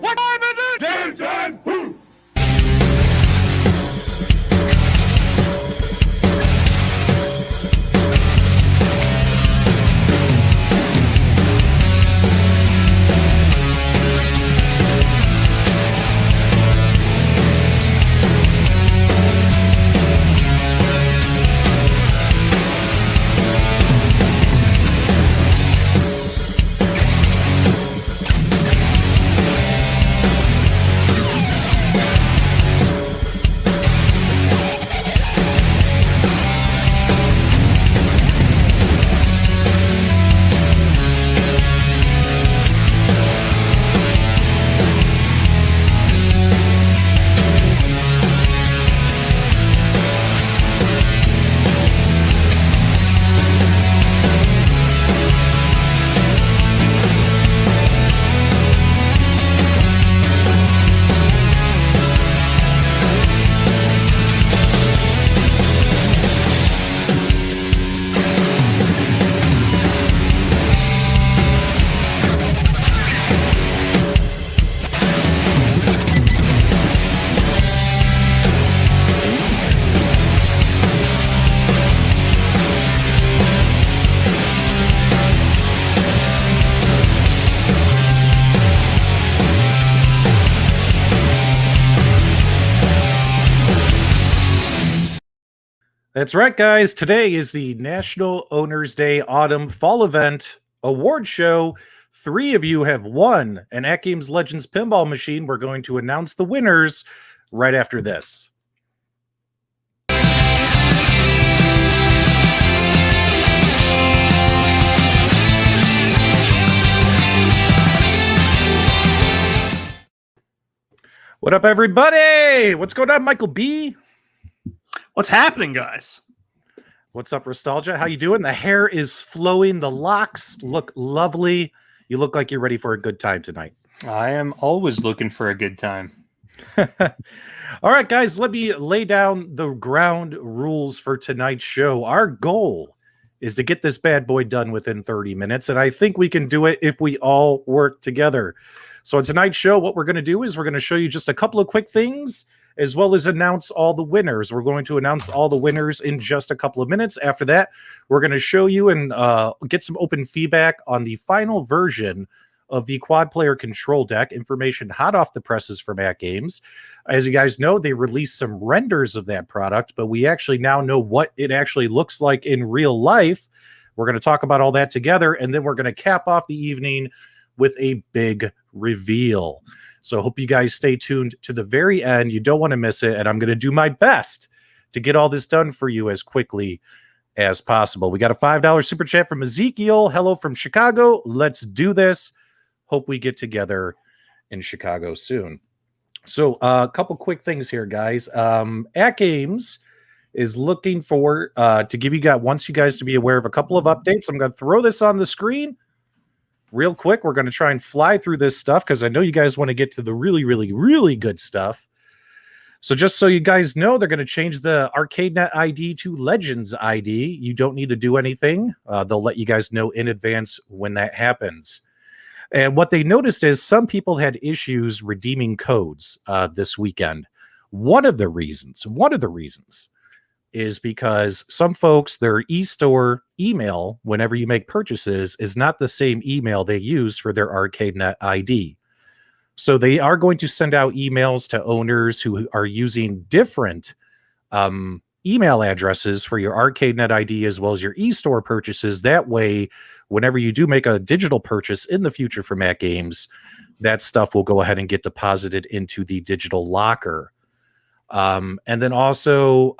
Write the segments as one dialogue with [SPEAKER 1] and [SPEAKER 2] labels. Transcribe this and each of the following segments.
[SPEAKER 1] What time is it? Game time! Woo!
[SPEAKER 2] That's right, guys. Today is the National Owners Day Autumn Fall Event Award Show. 3 of you have won an AtGames Legends Pinball Machine. We're going to announce the winners right after this. What up, everybody? What's going on, Michael B?
[SPEAKER 3] What's happening, guys?
[SPEAKER 2] What's up, Nostalgia? How you doing? The hair is flowing. The locks look lovely. You look like you're ready for a good time tonight.
[SPEAKER 4] I am always looking for a good time.
[SPEAKER 2] All right, guys, let me lay down the ground rules for tonight's show. Our goal is to get this bad boy done within 30 minutes, and I think we can do it if we all work together. So on tonight's show, what we're going to do is we're going to show you just a couple of quick things, as well as announce all the winners. We're going to announce all the winners in just a couple of minutes. After that, we're going to show you and get some open feedback on the final version of the quad player control deck, information hot off the presses from AtGames. As you guys know, they released some renders of that product, but we actually now know what it actually looks like in real life. We're going to talk about all that together, and then we're going to cap off the evening with a big reveal. So I hope you guys stay tuned to the very end. You don't want to miss it, and I'm going to do my best to get all this done for you as quickly as possible. We got a $5 super chat from Ezekiel. Hello from Chicago. Let's do this. Hope we get together in Chicago soon. So a couple quick things here, guys. AtGames is looking for to give you guys, wants you guys to be aware of a couple of updates. I'm going to throw this on the screen real quick. We're going to try and fly through this stuff because I know you guys want to get to the really, really, really good stuff. So just so you guys know, they're going to change the ArcadeNet ID to Legends ID. You don't need to do anything. They'll let you guys know in advance when that happens. And what they noticed is some people had issues redeeming codes this weekend. One of the reasons is because some folks, their e-store email, whenever you make purchases, is not the same email they use for their ArcadeNet ID. So they are going to send out emails to owners who are using different email addresses for your ArcadeNet ID as well as your e-store purchases. That way, whenever you do make a digital purchase in the future from AtGames, that stuff will go ahead and get deposited into the digital locker. And then also,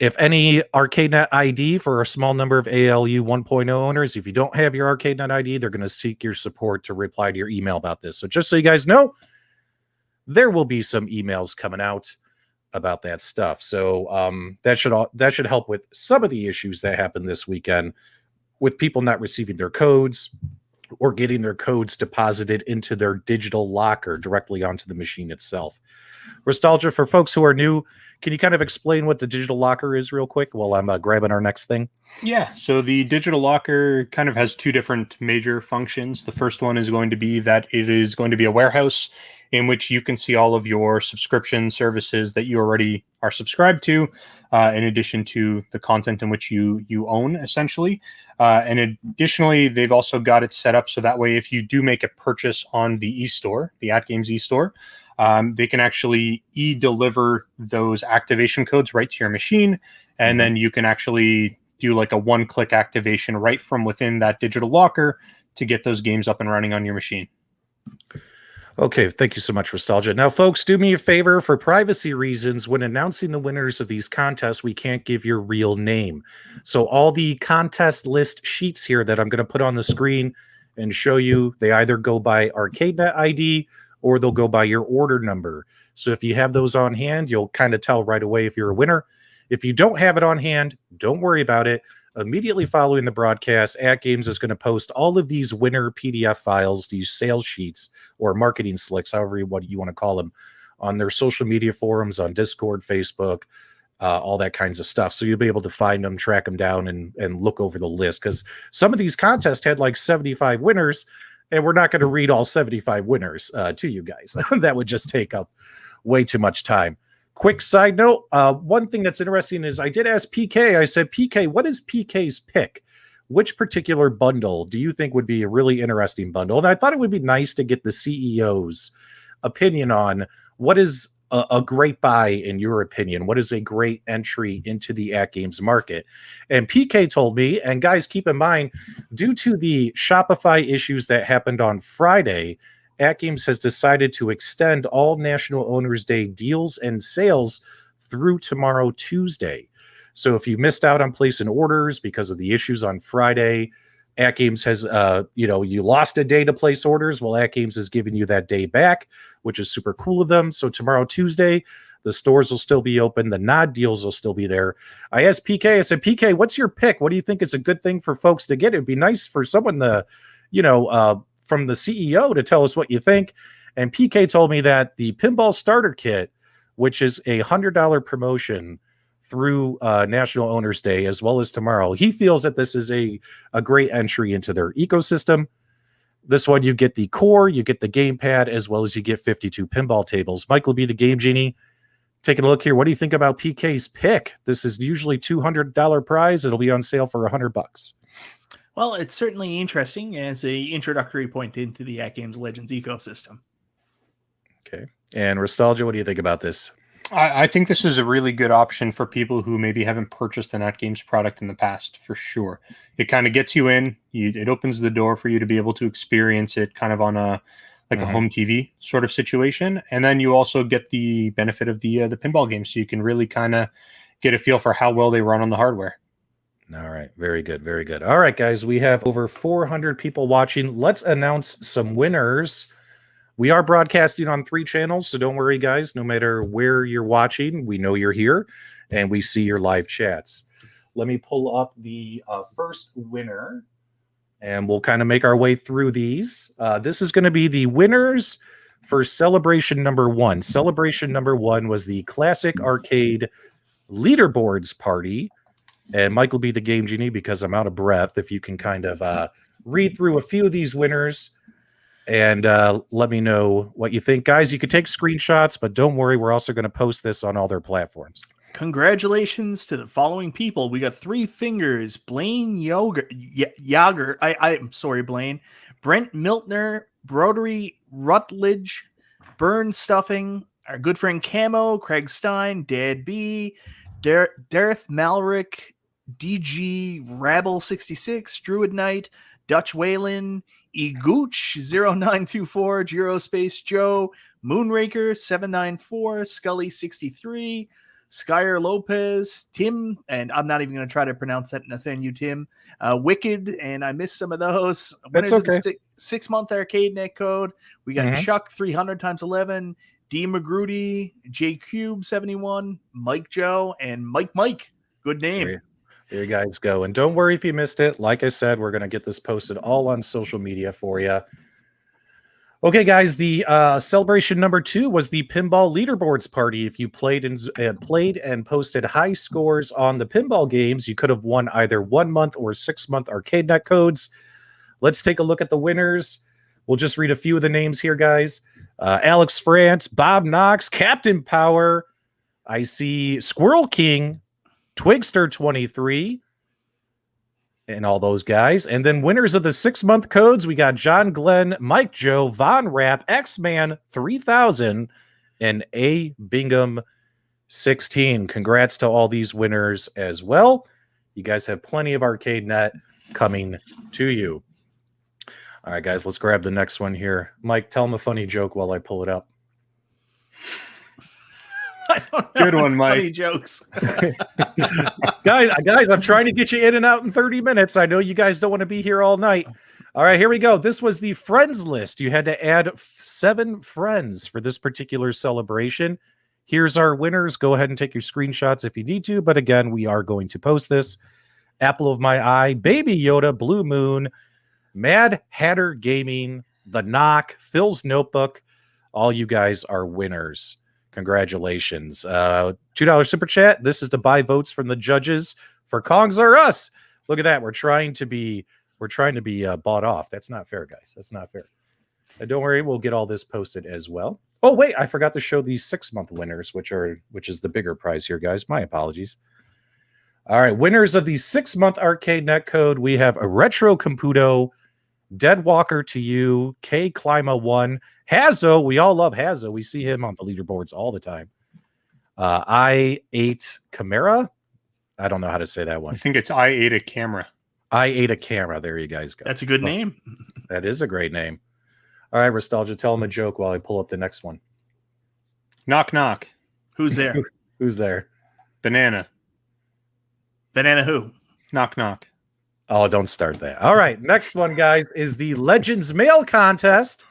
[SPEAKER 2] if any ArcadeNet ID for a small number of ALU 1.0 owners, if you don't have your ArcadeNet ID, they're going to seek your support to reply to your email about this. So just so you guys know, there will be some emails coming out about that stuff. So that should help with some of the issues that happened this weekend with people not receiving their codes or getting their codes deposited into their digital locker directly onto the machine itself. Nostalgia, for folks who are new, can you kind of explain what the digital locker is real quick while I'm grabbing our next thing?
[SPEAKER 4] Yeah, so the digital locker kind of has two different major functions. The first one is going to be that it is going to be a warehouse in which you can see all of your subscription services that you already are subscribed to, in addition to the content in which you own, essentially. And additionally, they've also got it set up so that way if you do make a purchase on the e-store, the AtGames e-store, they can actually e-deliver those activation codes right to your machine, and then you can actually do like a one-click activation right from within that digital locker to get those games up and running on your machine.
[SPEAKER 2] Okay, thank you so much, Nostalgia. Now, folks, do me a favor. For privacy reasons, when announcing the winners of these contests, we can't give your real name. So all the contest list sheets here that I'm going to put on the screen and show you, they either go by ArcadeNet ID or they'll go by your order number. So if you have those on hand, you'll kind of tell right away if you're a winner. If you don't have it on hand, don't worry about it. Immediately following the broadcast, AtGames is going to post all of these winner PDF files, these sales sheets or marketing slicks, however you want to call them, on their social media forums, on Discord, Facebook, all that kinds of stuff. So you'll be able to find them, track them down, and look over the list. Because some of these contests had like 75 winners, and we're not going to read all 75 winners to you guys. That would just take up way too much time. Quick side note, one thing that's interesting is I did ask PK, I said, PK, what is PK's pick? Which particular bundle do you think would be a really interesting bundle? And I thought it would be nice to get the CEO's opinion on what is a great buy in your opinion. What is a great entry into the AtGames market? And PK told me, and guys, keep in mind, due to the Shopify issues that happened on Friday, AtGames has decided to extend all National Owners Day deals and sales through tomorrow, Tuesday. So if you missed out on placing orders because of the issues on Friday, AtGames has, you lost a day to place orders. Well, AtGames is giving you that day back, which is super cool of them. So tomorrow, Tuesday, the stores will still be open. The NOD deals will still be there. I asked PK, I said, PK, what's your pick? What do you think is a good thing for folks to get? It'd be nice for someone to, from the CEO to tell us what you think. And PK told me that the Pinball Starter Kit, which is a $100 promotion through National Owners Day, as well as tomorrow, he feels that this is a great entry into their ecosystem. This one, you get the core, you get the gamepad, as well as you get 52 pinball tables. Michael B., the Game Genie, taking a look here. What do you think about PK's pick? This is usually $200 prize. It'll be on sale for $100.
[SPEAKER 3] Well, it's certainly interesting as a introductory point into the AtGames Legends ecosystem.
[SPEAKER 2] Okay. And Nostalgia, what do you think about this?
[SPEAKER 4] I think this is a really good option for people who maybe haven't purchased an AtGames product in the past, for sure. It kind of gets you in. It opens the door for you to be able to experience it kind of on a home TV sort of situation. And then you also get the benefit of the pinball game, so you can really kind of get a feel for how well they run on the hardware.
[SPEAKER 2] All right. Very good. Very good. All right, guys. We have over 400 people watching. Let's announce some winners. We are broadcasting on 3 channels, so don't worry, guys. No matter where you're watching, we know you're here, and we see your live chats. Let me pull up the first winner, and we'll kind of make our way through these. This is going to be the winners for Celebration number 1. Celebration number 1 was the Classic Arcade Leaderboards Party. And Michael B., the Game Genie, because I'm out of breath, if you can kind of read through a few of these winners and let me know what you think. Guys, you can take screenshots, but don't worry, we're also going to post this on all their platforms.
[SPEAKER 3] Congratulations to the following people. We got 3 fingers, Blaine Yager. I'm sorry, Blaine. Brent Miltner, Broderick Rutledge, Burn Stuffing, our good friend Camo, Craig Stein, Dad B, Darth Malrick, DG Rabble 66, Druid Knight, Dutch Whalen, Egooch 0924, Giro Space Joe, Moonraker 794, Scully 63, Skyer Lopez, Tim, and I'm not even going to try to pronounce that, Nathan, you Tim, Wicked, and I missed some of those.
[SPEAKER 2] That's okay.
[SPEAKER 3] 6-month ArcadeNet code. We got Chuck 300 times 11, D Magrudy, J Cube 71, Mike Joe, and Mike. Good name.
[SPEAKER 2] There you guys go. And don't worry if you missed it. Like I said, we're going to get this posted all on social media for you. Okay, guys, the celebration number 2 was the pinball leaderboards party. If you played and posted high scores on the pinball games, you could have won either 1 month or 6 month ArcadeNet codes. Let's take a look at the winners. We'll just read a few of the names here, guys. Alex France, Bob Knox, Captain Power. I see Squirrel King, Twigster23, and all those guys. And then winners of the 6 month codes, we got John Glenn, Mike Joe, Von Rapp, X-Man 3000, and A Bingham 16. Congrats to all these winners as well. You guys have plenty of ArcadeNet coming to you. All right, guys, let's grab the next one here. Mike, tell them a funny joke while I pull it up.
[SPEAKER 3] I don't know.
[SPEAKER 4] Good one, Mike.
[SPEAKER 3] Funny jokes.
[SPEAKER 2] guys, I'm trying to get you in and out in 30 minutes. I know you guys don't want to be here all night. All right, here we go. This was the friends list. You had to add 7 friends for this particular celebration. Here's our winners. Go ahead and take your screenshots if you need to. But again, we are going to post this. Apple of my eye, Baby Yoda, Blue Moon, Mad Hatter Gaming, The Knock, Phil's Notebook. All you guys are winners. Congratulations. $2 super chat. This is to buy votes from the judges for Kongs Are Us. Look at that. We're trying to be bought off. That's not fair, guys. That's not fair. Don't worry, we'll get all this posted as well. Oh, wait, I forgot to show these 6 month winners, which is the bigger prize here, guys. My apologies. All right, winners of the 6 month ArcadeNet code, we have a Retro Computo, Dead Walker to You, K Clima 1, Hazo. We all love Hazo. We see him on the leaderboards all the time. I8 Camera. I don't know how to say that one.
[SPEAKER 4] I think it's I8 a camera.
[SPEAKER 2] I8 a camera. There you guys go.
[SPEAKER 3] That's a good name.
[SPEAKER 2] That is a great name. All right, Nostalgia, tell him a joke while I pull up the next one.
[SPEAKER 4] Knock, knock.
[SPEAKER 3] Who's there?
[SPEAKER 2] Who's there?
[SPEAKER 4] Banana.
[SPEAKER 3] Banana who?
[SPEAKER 4] Knock, knock.
[SPEAKER 2] Oh, don't start that. All right, next one, guys, is the Legends Mail Contest.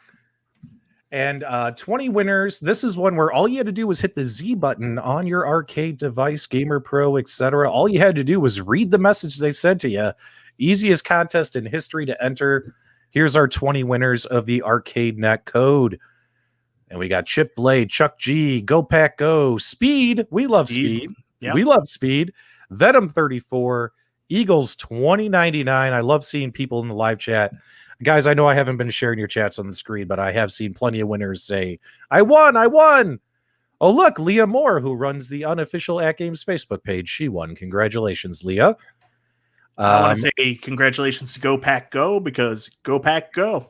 [SPEAKER 2] And 20 winners. This is one where all you had to do was hit the Z button on your arcade device, Gamer Pro, etc. All you had to do was read the message they sent to you. Easiest contest in history to enter. Here's our 20 winners of the ArcadeNet code. And we got Chip Blade, Chuck G, Go Pack Go, Speed. We love Speed.
[SPEAKER 3] Yep.
[SPEAKER 2] We love Speed. Venom 34, Eagles 2099. I love seeing people in the live chat. Guys, I know I haven't been sharing your chats on the screen, but I have seen plenty of winners say, I won, I won. Oh, look, Leah Moore, who runs the unofficial AtGames Facebook page. She won. Congratulations, Leah.
[SPEAKER 3] I want to say congratulations to Go Pack Go, because Go Pack Go.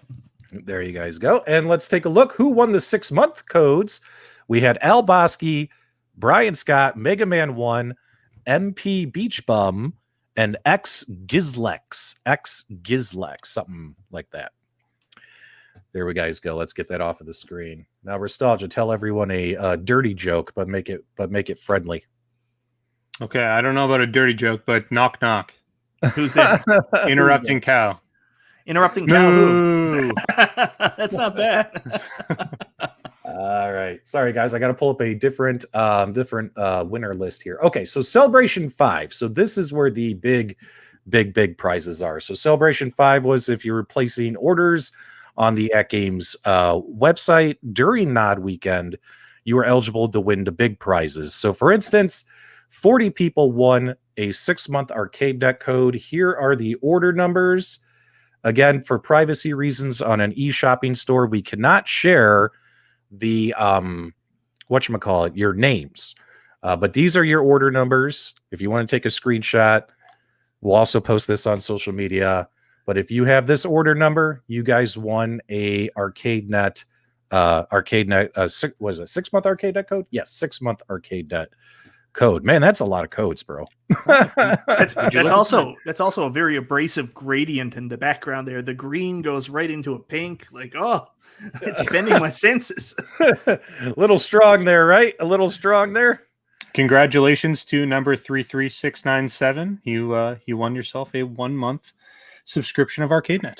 [SPEAKER 2] There you guys go. And let's take a look. Who won the 6 month codes? We had Al Bosky, Brian Scott, Mega Man 1, MP Beach Bum, and X Gizlex, something like that. There we guys go. Let's get that off of the screen. Now, Nostalgia, tell everyone a dirty joke, but make it friendly.
[SPEAKER 4] Okay, I don't know about a dirty joke, but knock, knock.
[SPEAKER 3] Who's there?
[SPEAKER 4] Interrupting cow.
[SPEAKER 3] Interrupting cow.
[SPEAKER 4] No.
[SPEAKER 3] That's not bad.
[SPEAKER 2] All right. Sorry, guys. I got to pull up a different winner list here. Okay, so Celebration 5. So this is where the big prizes are. So Celebration 5 was if you were placing orders on the AtGames website during NOD weekend, you were eligible to win the big prizes. So for instance, 40 people won a 6 month ArcadeNet code. Here are the order numbers. Again, for privacy reasons on an e-shopping store, we cannot share the your names. But these are your order numbers. If you want to take a screenshot, we'll also post this on social media. But if you have this order number, you guys won a ArcadeNet 6 month ArcadeNet code? Yes, 6 month ArcadeNet code. Man, that's a lot of codes, bro.
[SPEAKER 3] That's also a very abrasive gradient in the background there. The green goes right into a pink. Like, oh, it's offending my senses.
[SPEAKER 2] A little strong there, right? A little strong there.
[SPEAKER 4] Congratulations to number 33697. You won yourself a 1 month subscription of ArcadeNet.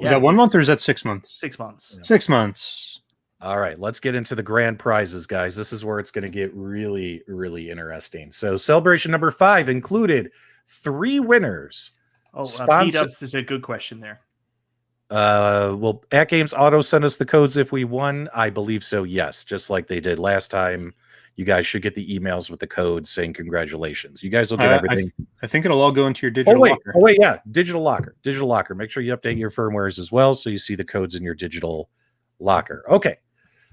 [SPEAKER 4] Is that 1 month or is that 6 months?
[SPEAKER 3] 6 months.
[SPEAKER 2] Yeah.
[SPEAKER 4] 6 months.
[SPEAKER 2] All right, let's get into the grand prizes, guys. This is where it's going to get really, really interesting. So celebration number 5 included 3 winners.
[SPEAKER 3] Oh,
[SPEAKER 2] Sponsor-
[SPEAKER 3] P-Dubs is a good question there.
[SPEAKER 2] Will AtGames Auto send us the codes if we won? I believe so, yes. Just like they did last time. You guys should get the emails with the codes saying congratulations. You guys will get everything.
[SPEAKER 4] I think it'll all go into your digital locker.
[SPEAKER 2] Oh, wait, yeah. Digital locker. Digital locker. Make sure you update your firmwares as well so you see the codes in your digital locker. Okay.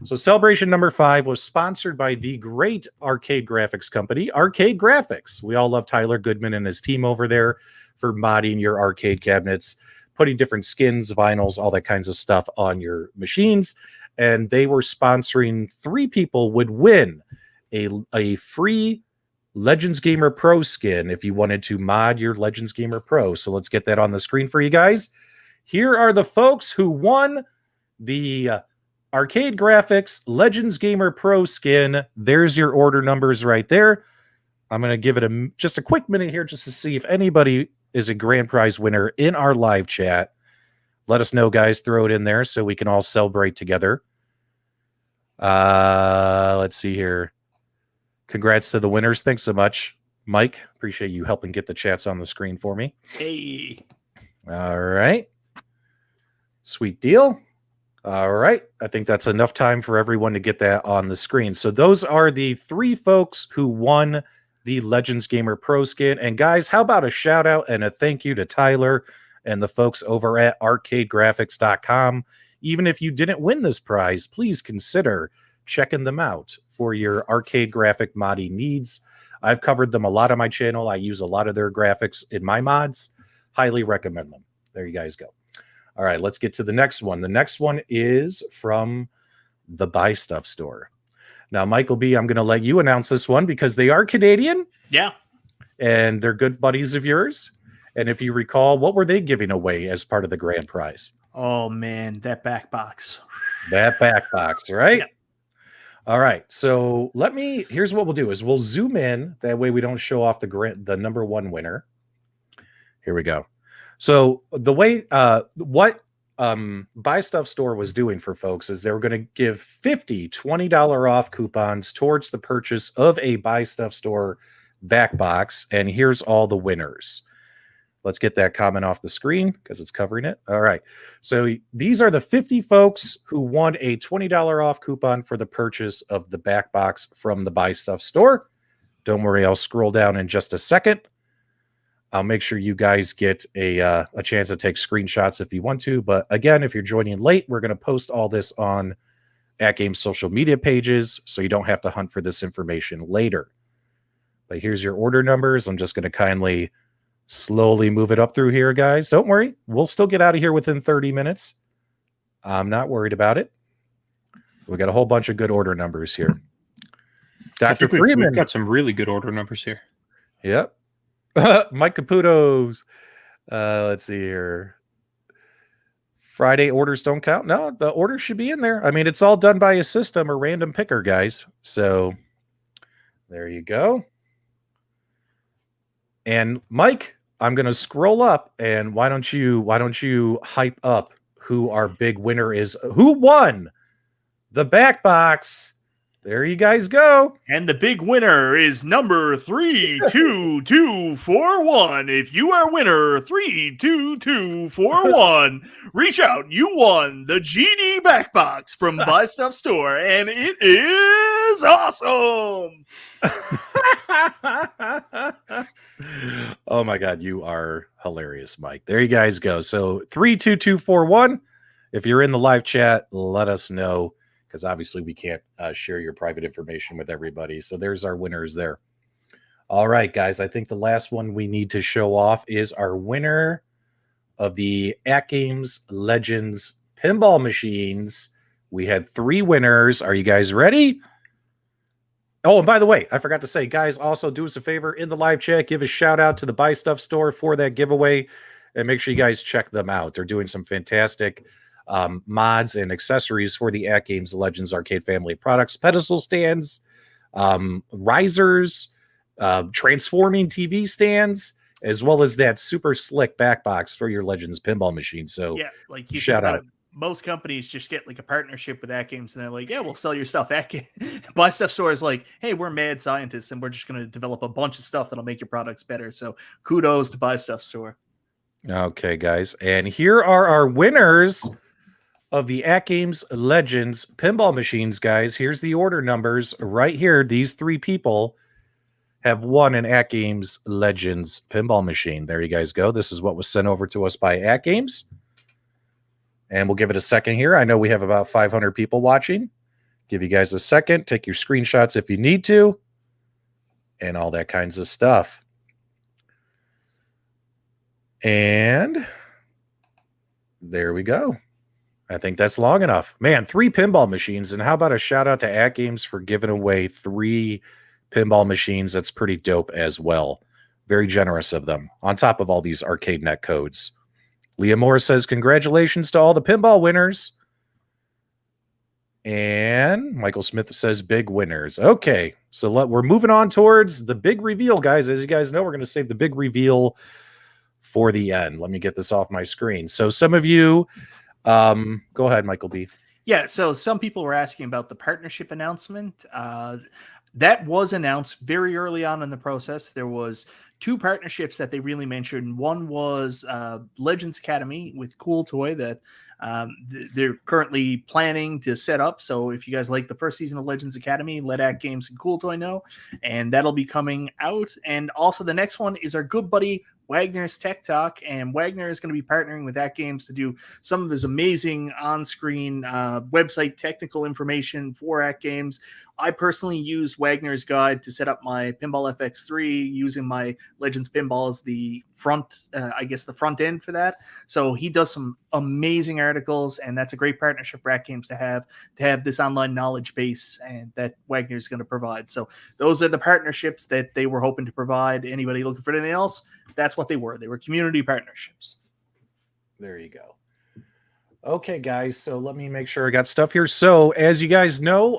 [SPEAKER 2] So celebration number 5 was sponsored by the great arcade graphics company, Arcade Graphics. We all love Tyler Goodman and his team over there for modding your arcade cabinets, putting different skins, vinyls, all that kinds of stuff on your machines. And they were sponsoring 3 people would win a free Legends Gamer Pro skin if you wanted to mod your Legends Gamer Pro. So let's get that on the screen for you guys. Here are the folks who won the Arcade Graphics Legends Gamer Pro skin. There's your order numbers right there. I'm going to give it just a quick minute here just to see if anybody is a grand prize winner in our live chat. Let us know, guys. Throw it in there so we can all celebrate together. Let's see here. Congrats to the winners. Thanks so much, Mike. Appreciate you helping get the chats on the screen for me.
[SPEAKER 3] Hey.
[SPEAKER 2] All right. Sweet deal. All right. I think that's enough time for everyone to get that on the screen. So those are the 3 folks who won the Legends Gamer Pro skin. And guys, how about a shout out and a thank you to Tyler and the folks over at arcadegraphics.com. Even if you didn't win this prize, please consider checking them out for your arcade graphic modding needs. I've covered them a lot on my channel. I use a lot of their graphics in my mods. Highly recommend them. There you guys go. All right, let's get to the next one. The next one is from the Buy Stuff store. Now, Michael B., I'm going to let you announce this one because they are Canadian.
[SPEAKER 3] Yeah.
[SPEAKER 2] And they're good buddies of yours. And if you recall, what were they giving away as part of the grand prize?
[SPEAKER 3] Oh, man, that Backbox.
[SPEAKER 2] That Backbox, right?
[SPEAKER 3] Yeah.
[SPEAKER 2] All right. So here's what we'll do is we'll zoom in. That way we don't show off the number 1 winner. Here we go. So the way, what Buy Stuff Store was doing for folks is they were going to give 50 $20 off coupons towards the purchase of a Buy Stuff Store Backbox. And here's all the winners. Let's get that comment off the screen because it's covering it. All right. So these are the 50 folks who won a $20 off coupon for the purchase of the Backbox from the Buy Stuff Store. Don't worry, I'll scroll down in just a second. I'll make sure you guys get a chance to take screenshots if you want to. But again, if you're joining late, we're going to post all this on AtGames social media pages, so you don't have to hunt for this information later. But here's your order numbers. I'm just going to kindly slowly move it up through here, guys. Don't worry. We'll still get out of here within 30 minutes. I'm not worried about it. We got a whole bunch of good order numbers here. Dr. Freeman.
[SPEAKER 4] We've got some really good order numbers here.
[SPEAKER 2] Yep. Mike Caputo's. Let's see here. Friday orders don't count. No, the orders should be in there. I mean, it's all done by a system or random picker, guys. So there you go. And Mike, I'm going to scroll up, and why don't you hype up who our big winner is? Who won the Backbox? There you guys go.
[SPEAKER 3] And the big winner is number 32241. If you are winner 32241, reach out. You won the GD Backbox from Buy Stuff Store, and it is awesome.
[SPEAKER 2] Oh my God, you are hilarious, Mike. There you guys go. So 32241. If you're in the live chat, let us know, because obviously we can't share your private information with everybody. So there's our winners there. All right, guys. I think the last one we need to show off is our winner of the AtGames Legends Pinball Machines. We had 3 winners. Are you guys ready? Oh, and by the way, I forgot to say, guys, also do us a favor in the live chat. Give a shout out to the Buy Stuff Store for that giveaway, and make sure you guys check them out. They're doing some fantastic mods and accessories for the AtGames Legends arcade family of products, pedestal stands, risers, transforming TV stands, as well as that super slick backbox for your Legends pinball machine. So
[SPEAKER 3] yeah, like you
[SPEAKER 2] shout out.
[SPEAKER 3] Most companies just get like a partnership with AtGames, and they're like, yeah, we'll sell your stuff. Buy Stuff Store is like, hey, we're mad scientists, and we're just going to develop a bunch of stuff that'll make your products better. So kudos to Buy Stuff Store.
[SPEAKER 2] Okay, guys. And here are our winners of the AtGames Legends Pinball Machines, guys. Here's the order numbers right here. These three people have won an AtGames Legends Pinball Machine. There you guys go. This is what was sent over to us by AtGames. And we'll give it a second here. I know we have about 500 people watching. Give you guys a second. Take your screenshots if you need to. And all that kinds of stuff. And there we go. I think that's long enough. Man, 3 pinball machines. And how about a shout out to AtGames for giving away 3 pinball machines? That's pretty dope as well. Very generous of them. On top of all these ArcadeNet codes. Leah Moore says, congratulations to all the pinball winners. And Michael Smith says, big winners. Okay, so we're moving on towards the big reveal, guys. As you guys know, we're going to save the big reveal for the end. Let me get this off my screen. So some of you, go ahead, Michael B.
[SPEAKER 3] Yeah, so some people were asking about the partnership announcement. That was announced very early on in the process. There was 2 partnerships that they really mentioned. One was Legends Academy with Cool Toy that they're currently planning to set up. So if you guys like the first season of Legends Academy, let AtGames and Cool Toy know. And that'll be coming out. And also the next one is our good buddy Wagner's Tech Talk, and Wagner is going to be partnering with AtGames to do some of his amazing on-screen website technical information for AtGames. I personally used Wagner's guide to set up my Pinball FX3 using my Legends Pinball as the front, the front end for that. So he does some amazing articles, and that's a great partnership for AtGames to have this online knowledge base and that Wagner is going to provide. So those are the partnerships that they were hoping to provide. Anybody looking for anything else? That's what they were. They were community partnerships.
[SPEAKER 2] There you go. Okay, guys. So let me make sure I got stuff here. So as you guys know,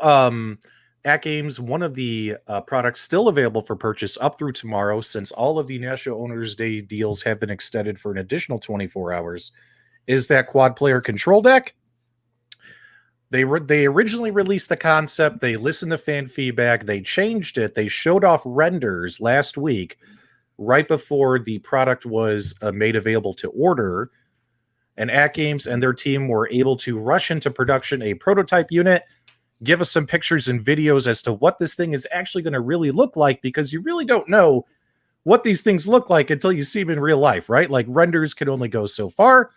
[SPEAKER 2] AtGames, one of the products still available for purchase up through tomorrow, since all of the National Owners Day deals have been extended for an additional 24 hours, is that quad player control deck. They originally released the concept. They listened to fan feedback. They changed it. They showed off renders last week, right before the product was made available to order. And AtGames and their team were able to rush into production a prototype unit, give us some pictures and videos as to what this thing is actually going to really look like, because you really don't know what these things look like until you see them in real life, right? Like renders can only go so far.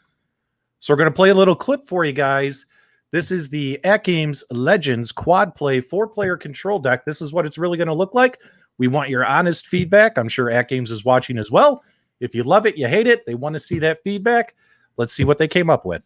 [SPEAKER 2] So we're going to play a little clip for you guys. This is the AtGames Legends Quad Play 4-player control deck. This is what it's really going to look like. We want your honest feedback. I'm sure AtGames is watching as well. If you love it, you hate it, they want to see that feedback. Let's see what they came up with.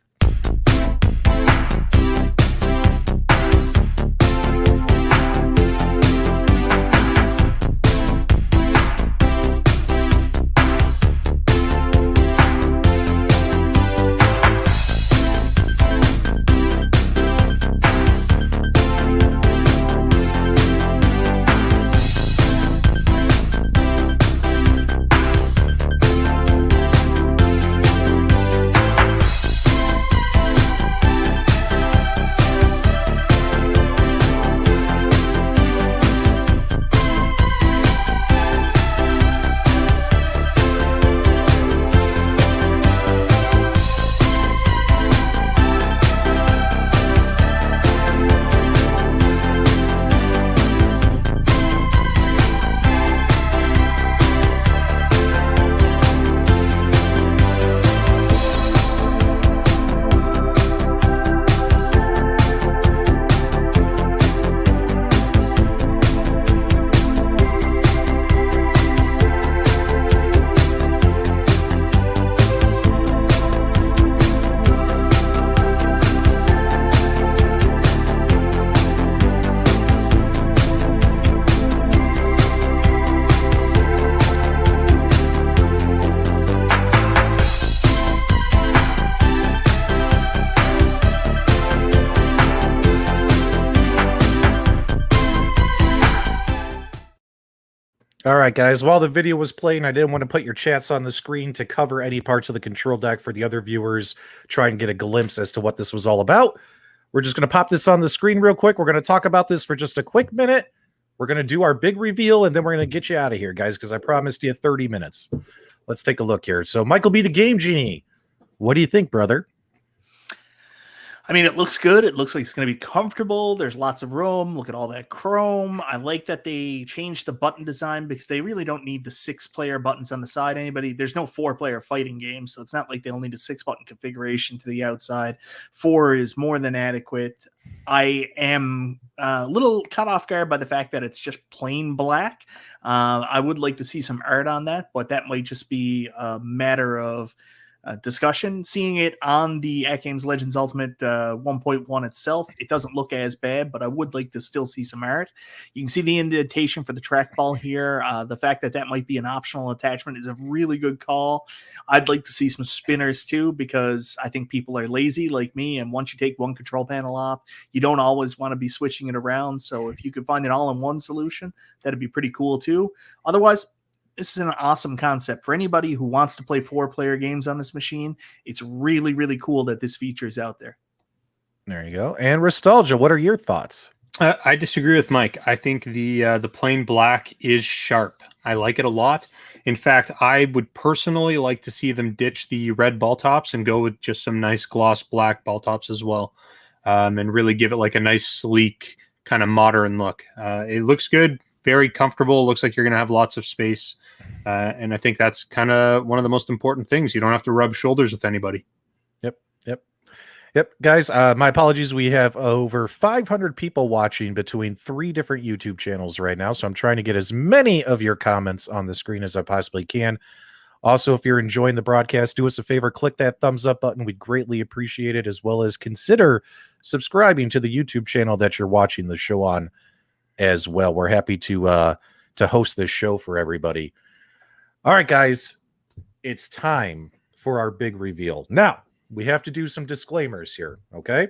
[SPEAKER 2] All right, guys, while the video was playing, I didn't want to put your chats on the screen to cover any parts of the control deck for the other viewers, try and get a glimpse as to what this was all about. We're just going to pop this on the screen real quick. We're going to talk about this for just a quick minute. We're going to do our big reveal, and then we're going to get you out of here, guys, because I promised you 30 minutes. let's take a look here. So Michael B. the Game Genie, what do you think, brother?
[SPEAKER 3] I mean, it looks good. It looks like it's going to be comfortable. There's lots of room. Look at all that chrome. I like that they changed the button design because they really don't need the 6-player buttons on the side. There's no 4-player fighting game, so it's not like they'll need a 6-button configuration to the outside. 4 is more than adequate. I am a little caught off guard by the fact that it's just plain black. I would like to see some art on that, but that might just be a matter of discussion. Seeing it on the AtGames Legends Ultimate 1.1 itself, it doesn't look as bad, but I would like to still see some art. You can see the indentation for the trackball here. The fact that that might be an optional attachment is a really good call. I'd like to see some spinners too, because I think people are lazy like me, and once you take one control panel off, you don't always want to be switching it around. So if you could find an all-in-one solution, that'd be pretty cool too. Otherwise, this is an awesome concept for anybody who wants to play 4-player games on this machine. It's really, really cool that this feature is out there.
[SPEAKER 2] There you go. And Nostalgia, what are your thoughts?
[SPEAKER 4] I disagree with Mike. I think the plain black is sharp. I like it a lot. In fact, I would personally like to see them ditch the red ball tops and go with just some nice gloss black ball tops as well, and really give it like a nice, sleek, kind of modern look. It looks good. Very comfortable. Looks like you're going to have lots of space. And I think that's kind of one of the most important things. You don't have to rub shoulders with anybody.
[SPEAKER 2] Yep. Guys, my apologies. We have over 500 people watching between 3 different YouTube channels right now. So I'm trying to get as many of your comments on the screen as I possibly can. Also, if you're enjoying the broadcast, do us a favor, click that thumbs up button. We'd greatly appreciate it, as well as consider subscribing to the YouTube channel that you're watching the show on as well. We're happy to host this show for everybody. All right, guys, it's time for our big reveal. Now, we have to do some disclaimers here, okay?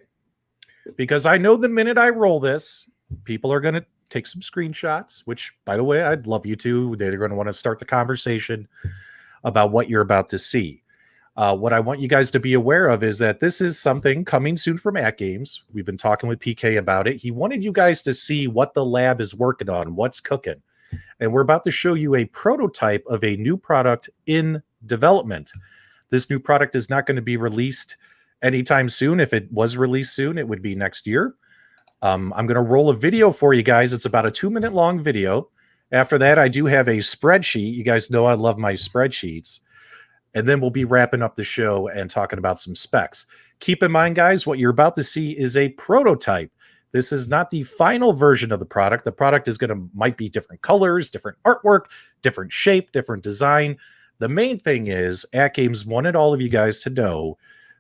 [SPEAKER 2] Because I know the minute I roll this, people are going to take some screenshots, which, by the way, I'd love you to. They're going to want to start the conversation about what you're about to see. What I want you guys to be aware of is that this is something coming soon from AtGames. We've been talking with PK about it. He wanted you guys to see what the lab is working on, what's cooking. And we're about to show you a prototype of a new product in development. This new product is not going to be released anytime soon. If it was released soon, it would be next year. I'm going to roll a video for you guys. It's about a 2-minute long video. After that, I do have a spreadsheet. You guys know I love my spreadsheets. And then we'll be wrapping up the show and talking about some specs. Keep in mind, guys, what you're about to see is a prototype. This is not the final version of the product. The product is might be different colors, different artwork, different shape, different design. The main thing is AtGames wanted all of you guys to know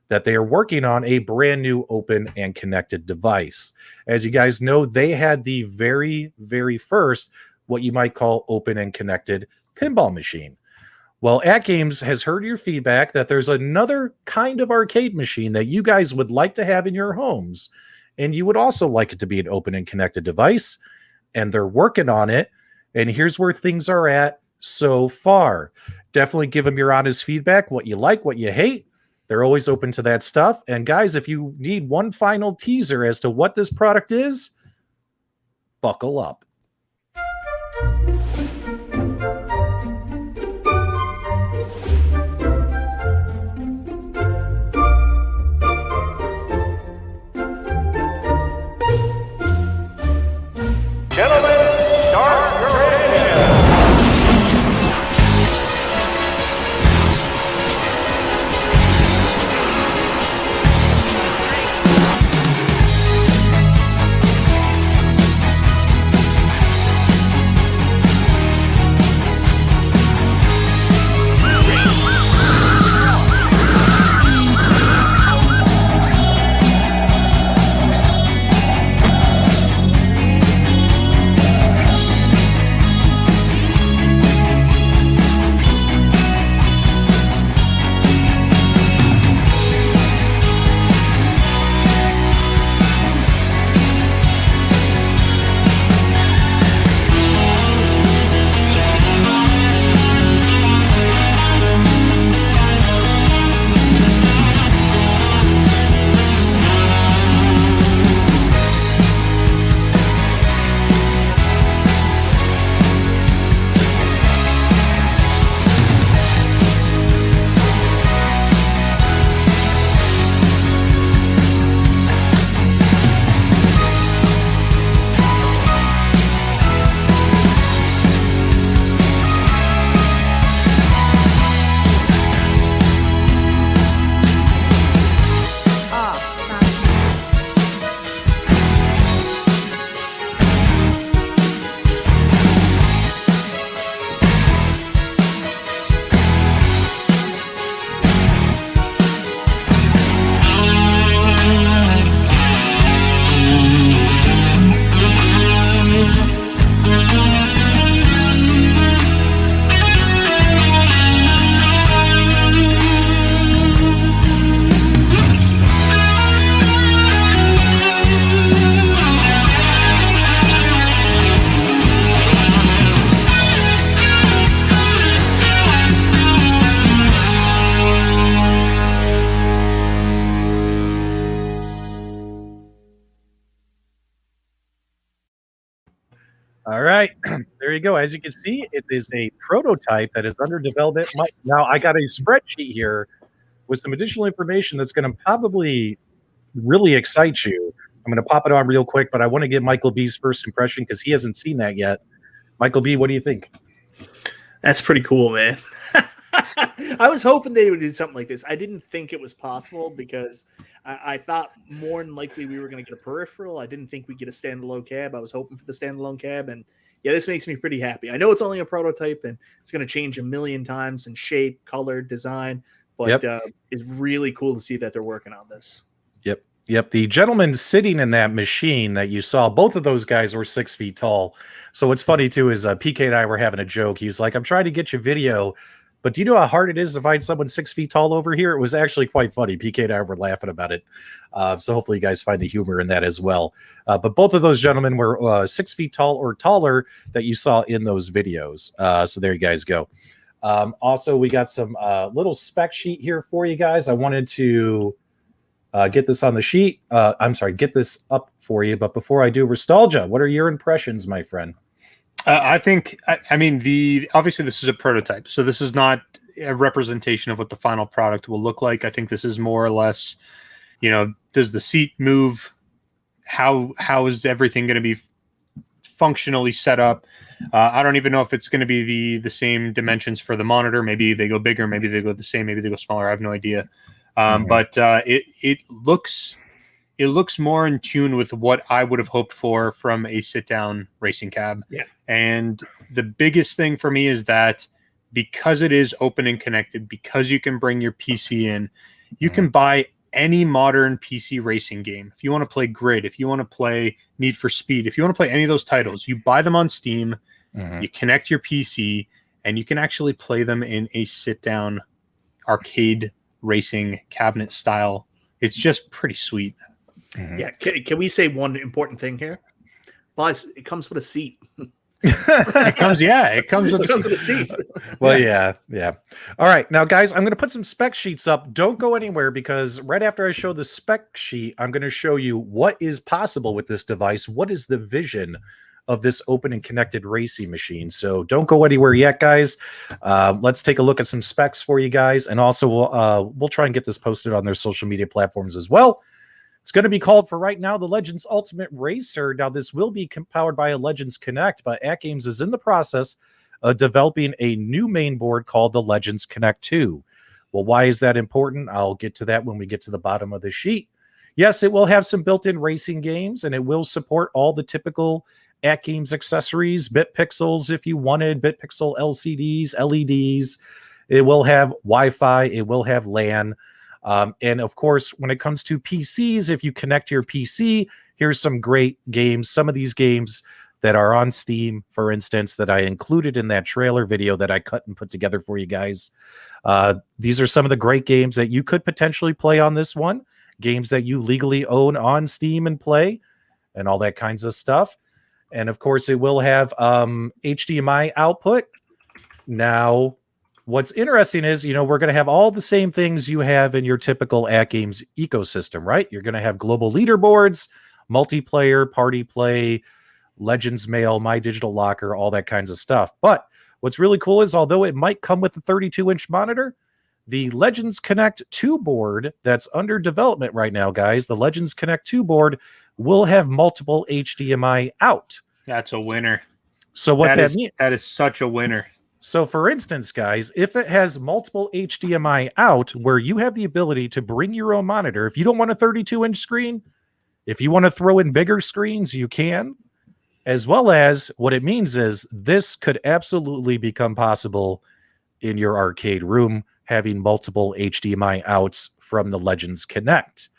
[SPEAKER 2] that they are working on a brand new open and connected device. As you guys know, they had the very, very first, what you might call open and connected pinball machine. Well, AtGames has heard your feedback that there's another kind of arcade machine that you guys would like to have in your homes, and you would also like it to be an open and connected device, and they're working on it. And here's where things are at so far. Definitely give them your honest feedback, what you like, what you hate. They're always open to that stuff. And guys, if you need one final teaser as to what this product is, buckle up. All right, there you go. As you can see, it is a prototype that is under development. Now, I got a spreadsheet here with some additional information that's going to probably really excite you. I'm going to pop it on real quick, but I want to get Michael B's first impression because he hasn't seen that yet. Michael B, what do you think?
[SPEAKER 3] That's pretty cool, man. I was hoping they would do something like this. I didn't think it was possible because I thought more than likely we were going to get a peripheral. I didn't think we'd get a standalone cab. I was hoping for the standalone cab. And yeah, this makes me pretty happy. I know it's only a prototype and it's going to change a million times in shape, color, design. But it's really cool to see that they're working on this.
[SPEAKER 2] Yep. The gentleman sitting in that machine that you saw, both of those guys were 6 feet tall. So what's funny too is PK and I were having a joke. He's like, I'm trying to get you video, but do you know how hard it is to find someone 6 feet tall over here? It was actually quite funny. PK and I were laughing about it. So hopefully you guys find the humor in that as well. But both of those gentlemen were 6 feet tall or taller that you saw in those videos. So there you guys go. Also, we got some little spec sheet here for you guys. I wanted to get this on the sheet. Get this up for you. But before I do, Nostalgia, what are your impressions, my friend?
[SPEAKER 4] I think, obviously this is a prototype, so this is not a representation of what the final product will look like. I think this is more or less, does the seat move? How is everything going to be functionally set up? I don't even know if it's going to be the same dimensions for the monitor. Maybe they go bigger, maybe they go the same, maybe they go smaller. I have no idea. But it looks more in tune with what I would have hoped for from a sit-down racing cab.
[SPEAKER 3] Yeah.
[SPEAKER 4] And the biggest thing for me is that because it is open and connected, because you can bring your PC in, you can buy any modern PC racing game. If you want to play Grid, if you want to play Need for Speed, if you want to play any of those titles, you buy them on Steam, you connect your PC, and you can actually play them in a sit-down arcade racing cabinet style. It's just pretty sweet.
[SPEAKER 3] Yeah. Can we say one important thing here? Boss, it comes with a seat.
[SPEAKER 4] It comes with
[SPEAKER 3] a seat.
[SPEAKER 2] Well, yeah. All right. Now, guys, I'm going to put some spec sheets up. Don't go anywhere because right after I show the spec sheet, I'm going to show you what is possible with this device. What is the vision of this open and connected racing machine? So don't go anywhere yet, guys. Let's take a look at some specs for you guys. And also we'll try and get this posted on their social media platforms as well. It's going to be called for right now the Legends Ultimate Racer. Now, this will be powered by a Legends Connect, but AtGames is in the process of developing a new main board called the Legends Connect 2. Well, why is that important? I'll get to that when we get to the bottom of the sheet. Yes, it will have some built-in racing games, and it will support all the typical AtGames accessories, bit pixels if you wanted, bit pixel LCDs, LEDs. It will have Wi-Fi. It will have LAN. And of course, when it comes to PCs, if you connect your PC, here's some great games. Some of these games that are on Steam, for instance, that I included in that trailer video that I cut and put together for you guys. These are some of the great games that you could potentially play on this one, games that you legally own on Steam and play, and all that kinds of stuff. And of course, it will have HDMI output. Now, what's interesting is, we're going to have all the same things you have in your typical AtGames ecosystem, right? You're going to have global leaderboards, multiplayer, party play, Legends Mail, My Digital Locker, all that kinds of stuff. But what's really cool is, although it might come with a 32-inch monitor, the Legends Connect 2 board that's under development right now, guys, the Legends Connect 2 board will have multiple HDMI out.
[SPEAKER 4] That's a winner.
[SPEAKER 2] So what that means?
[SPEAKER 4] That is such a winner.
[SPEAKER 2] So for instance, guys, if it has multiple HDMI out where you have the ability to bring your own monitor, if you don't want a 32-inch screen, if you want to throw in bigger screens, you can. As well as what it means is this could absolutely become possible in your arcade room, having multiple HDMI outs from the Legends Connect.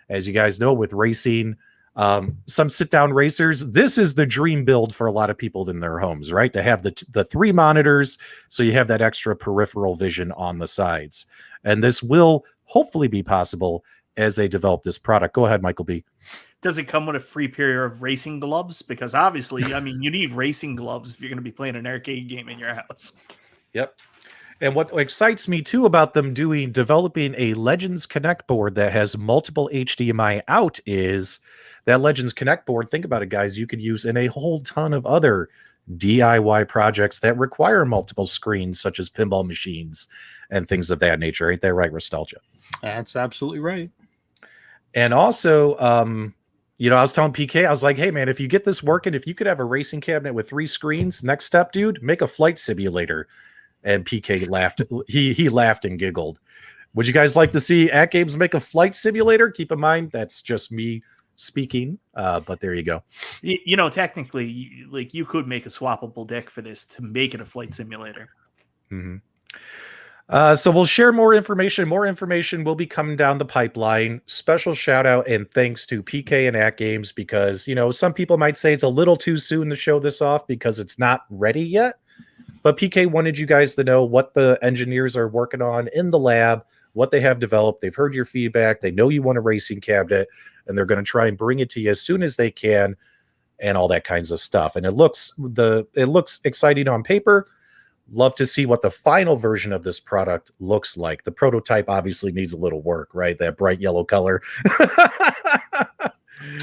[SPEAKER 2] As you guys know, with racing, some sit-down racers, this is the dream build for a lot of people in their homes, right? To have the 3 monitors, so you have that extra peripheral vision on the sides. And this will hopefully be possible as they develop this product. Go ahead, Michael B.
[SPEAKER 3] Does it come with a free pair of racing gloves? Because obviously, you need racing gloves if you're going to be playing an arcade game in your house.
[SPEAKER 2] Yep. And what excites me too about them developing a Legends Connect board that has multiple HDMI out is that Legends Connect board. Think about it, guys. You could use in a whole ton of other DIY projects that require multiple screens, such as pinball machines and things of that nature. Ain't that right, Nostalgia?
[SPEAKER 4] That's absolutely right.
[SPEAKER 2] And also, I was telling PK, I was like, hey, man, if you get this working, if you could have a racing cabinet with 3 screens, next step, dude, make a flight simulator. And PK laughed. He laughed and giggled. Would you guys like to see AtGames make a flight simulator? Keep in mind, that's just me speaking, but there you go.
[SPEAKER 3] Technically, like you could make a swappable deck for this to make it a flight simulator.
[SPEAKER 2] Mm-hmm. So we'll share more information. More information will be coming down the pipeline. Special shout out and thanks to PK and AtGames because, some people might say it's a little too soon to show this off because it's not ready yet. But PK wanted you guys to know what the engineers are working on in the lab, what they have developed. They've heard your feedback. They know you want a racing cabinet, and they're going to try and bring it to you as soon as they can and all that kinds of stuff. And it looks exciting on paper. Love to see what the final version of this product looks like. The prototype obviously needs a little work, right? That bright yellow color.
[SPEAKER 4] I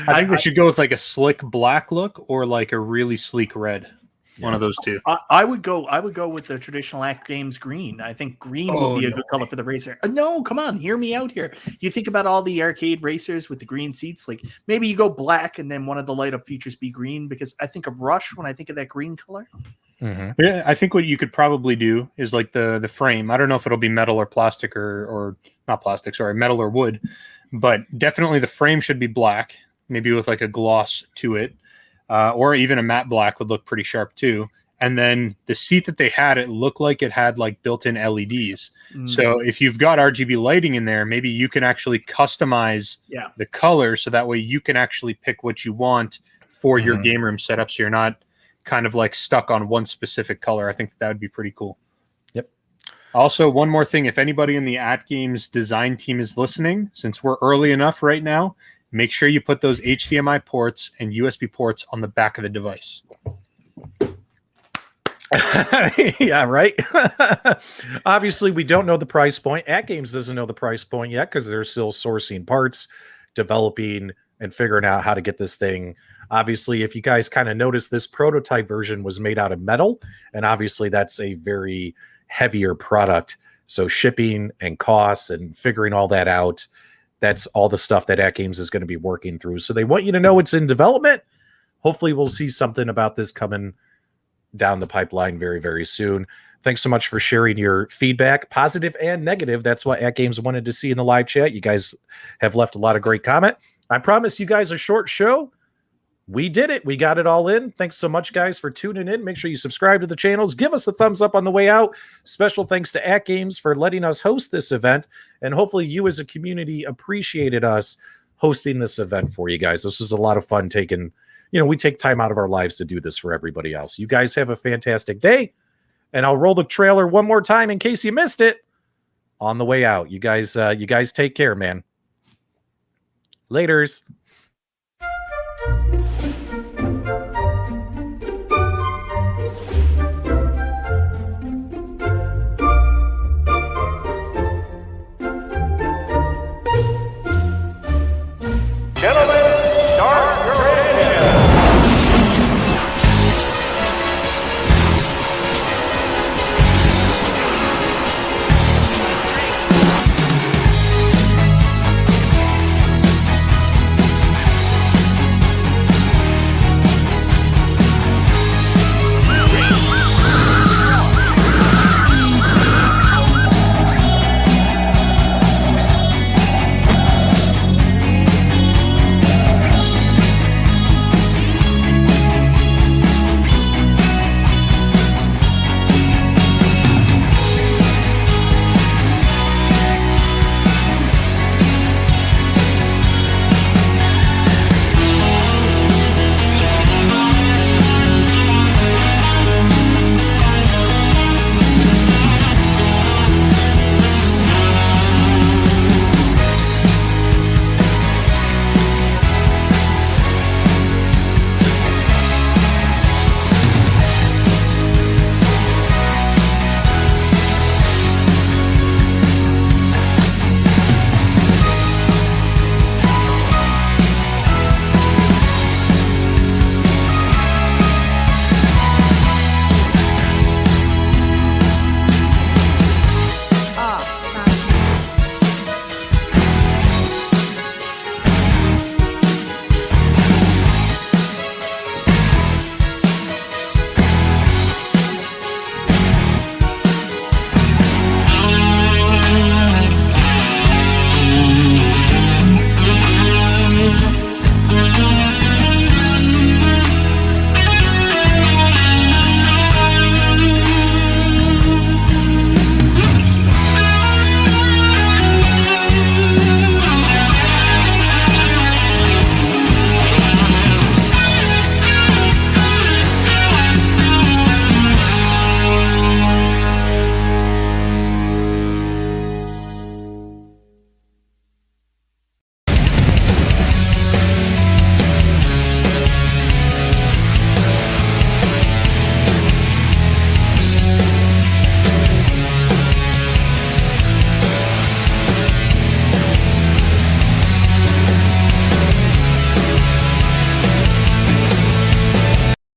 [SPEAKER 4] think they should go with like a slick black look or like a really sleek red. One of those two.
[SPEAKER 3] I would go with the traditional AtGames green. I think green would be a good color for the racer. No, come on, hear me out here. You think about all the arcade racers with the green seats, like maybe you go black and then one of the light up features be green, because I think of Rush when I think of that green color.
[SPEAKER 2] Mm-hmm.
[SPEAKER 4] Yeah, I think what you could probably do is like the frame. I don't know if it'll be metal or plastic or not plastic, sorry, metal or wood, but definitely the frame should be black, maybe with like a gloss to it. Or even a matte black would look pretty sharp too. And then the seat that they had, it looked like it had like built-in LEDs. So if you've got RGB lighting in there, maybe you can actually customize the color so that way you can actually pick what you want for your game room setup. So you're not kind of like stuck on one specific color. I think that would be pretty cool.
[SPEAKER 2] Yep.
[SPEAKER 4] Also, one more thing, if anybody in the AtGames design team is listening, since we're early enough right now, make sure you put those HDMI ports and USB ports on the back of the device.
[SPEAKER 2] Yeah, right. Obviously, we don't know the price point. AtGames doesn't know the price point yet because they're still sourcing parts, developing, and figuring out how to get this thing. Obviously, if you guys kind of notice, this prototype version was made out of metal, and obviously that's a very heavier product. So shipping and costs and figuring all that out, that's all the stuff that AtGames is going to be working through. So they want you to know it's in development. Hopefully we'll see something about this coming down the pipeline very, very soon. Thanks so much for sharing your feedback, positive and negative. That's what AtGames wanted to see in the live chat. You guys have left a lot of great comment. I promised you guys a short show. We did it. We got it all in. Thanks so much, guys, for tuning in. Make sure you subscribe to the channels. Give us a thumbs up on the way out. Special thanks to AtGames for letting us host this event. And hopefully you as a community appreciated us hosting this event for you guys. This was a lot of fun we take time out of our lives to do this for everybody else. You guys have a fantastic day. And I'll roll the trailer one more time in case you missed it on the way out. You guys take care, man. Laters.